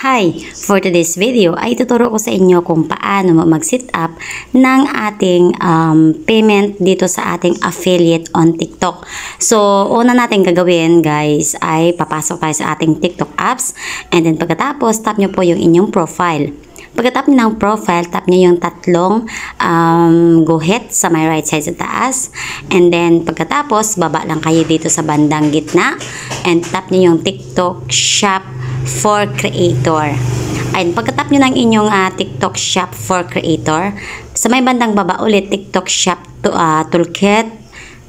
Hi! For today's video ay tuturo ko sa inyo kung paano mag-set up ng ating payment dito sa ating affiliate on TikTok. So, una natin gagawin guys ay papasok tayo sa ating TikTok apps and then pagkatapos tap nyo po yung inyong profile. Pagkatap nyo ng profile, tap nyo yung tatlong go hit sa my right side sa taas. And then, pagkatapos, baba lang kayo dito sa bandang gitna. And tap nyo yung TikTok Shop for Creator. Ayun, pagkatap nyo ng inyong TikTok Shop for Creator, sa may bandang baba ulit, TikTok Shop Toolkit,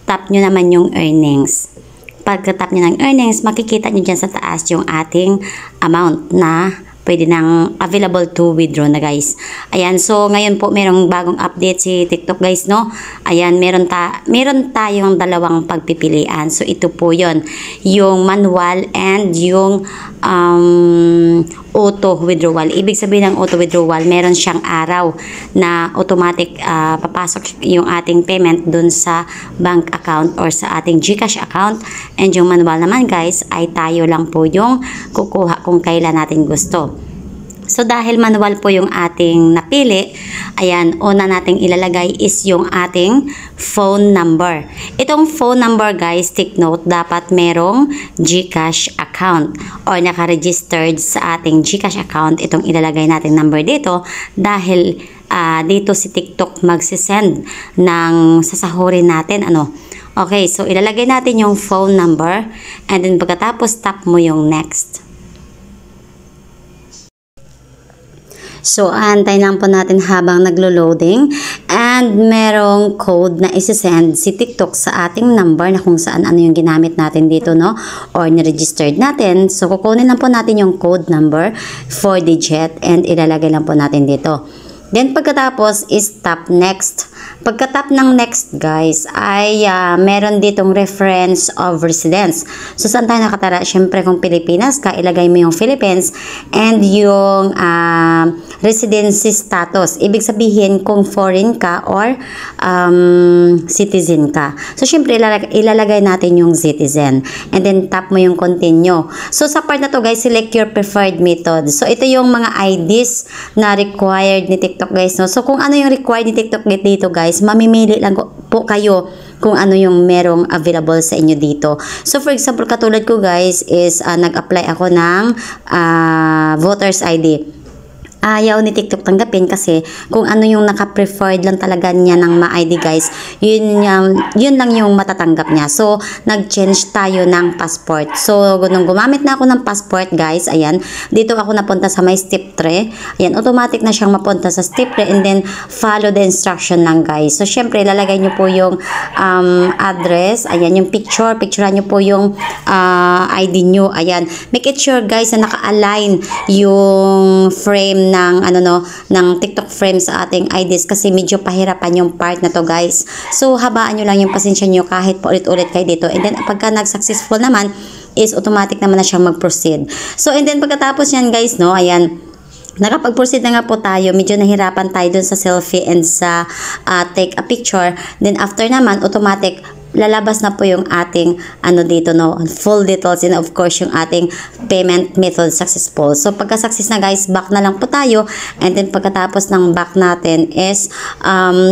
tap nyo naman yung earnings. Pagkatap nyo ng earnings, makikita nyo dyan sa taas yung ating amount na pwede nang available to withdraw na guys. Ayan, so ngayon po merong bagong update si TikTok guys, no? Ayan, meron tayong dalawang pagpipilian. So ito po yon, yung manual and yung auto withdrawal. Ibig sabihin ng auto withdrawal, meron siyang araw na automatic papasok yung ating payment dun sa bank account or sa ating GCash account. And yung manual naman guys, ay tayo lang po yung kukuha kung kailan natin gusto. So dahil manual po yung ating napili, ayan, una nating ilalagay is yung ating phone number. Itong phone number guys, take note, dapat merong GCash account or naka-registered sa ating GCash account itong ilalagay nating number dito dahil dito si TikTok magsisend ng sasahurin natin, ano. Okay, so ilalagay natin yung phone number and then pagkatapos tap mo yung next. So, antay lang po natin habang naglo-loading and merong code na isi-send si TikTok sa ating number na kung saan ano yung ginamit natin dito, no? Or ni-registered natin. So, kukunin lang po natin yung code number, 4 digit, and ilalagay lang po natin dito. Then, pagkatapos is tap next. Pagkatap ng next guys ay meron ditong reference of residence. So, saan tayo nakatara? Siyempre, kung Pilipinas ka, ilagay mo yung Philippines and yung residency status. Ibig sabihin kung foreign ka or citizen ka. So, siyempre, ilalagay natin yung citizen. And then, tap mo yung continue. So, sa part na to guys, select your preferred method. So, ito yung mga IDs na required ni TikTok guys, no? So, kung ano yung required ni TikTok dito guys, mamimili lang po kayo kung ano yung merong available sa inyo dito. So, for example, katulad ko guys is nag-apply ako ng voter's ID. Ayaw ni TikTok tanggapin kasi kung ano yung naka-preferred lang talaga niya ng ma-ID guys, yun lang yung matatanggap niya. So, nag-change tayo ng passport. So, nung gumamit na ako ng passport guys, ayan, dito ako napunta sa my step 3. Ayan, automatic na siyang mapunta sa step 3 and then follow the instruction lang guys. So, syempre, lalagay nyo po yung address, ayan, yung picturean nyo po yung ID nyo, ayan. Make it sure guys na naka-align yung frame ng TikTok frame sa ating IDs kasi medyo pahirapan yung part na to guys. So, habaan nyo lang yung pasensya nyo kahit paulit-ulit kayo dito. And then, pagka nag-successful naman, is automatic naman na siyang mag-proceed. So, and then, pagkatapos yan guys, no, ayan, nakapag-proceed na nga po tayo, medyo nahirapan tayo dun sa selfie and sa take a picture. Then, after naman, automatic, lalabas na po yung ating dito, no, full details and of course yung ating payment method successful. So pagka-success na guys, back na lang po tayo and then pagkatapos ng back natin is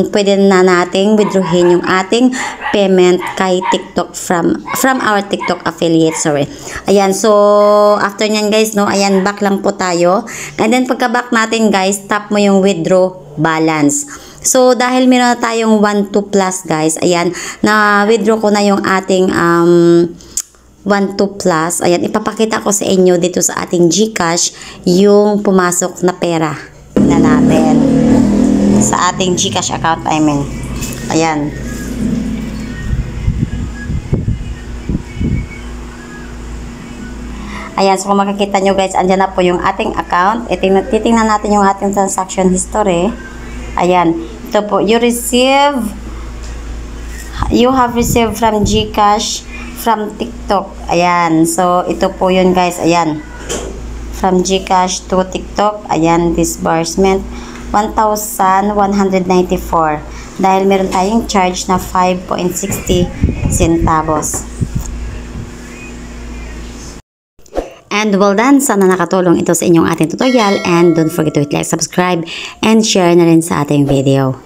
pwede na nating withdrawin yung ating payment kay TikTok from our TikTok affiliate, sorry. Ayan, so after nyan guys, no, ayan, back lang po tayo and then pagka-back natin guys, tap mo yung withdraw balance. So, dahil meron na tayong 1-2 plus guys, ayan, na-withdraw ko na yung ating 1-2 plus. Ayan, ipapakita ko sa inyo dito sa ating GCash yung pumasok na pera na natin. Sa ating GCash account, I mean. Ayan. Ayan, so kung makikita nyo guys, andyan na po yung ating account. Titingnan natin yung ating transaction history. Ayan, ito po, you have received from GCash from TikTok. Ayan, so ito po yun guys, ayan. From GCash to TikTok, ayan, disbursement, 1,194. Dahil meron tayong charge na 5.60 centavos. And well done, sana nakatulong ito sa inyong ating tutorial and don't forget to hit like, subscribe, and share na rin sa ating video.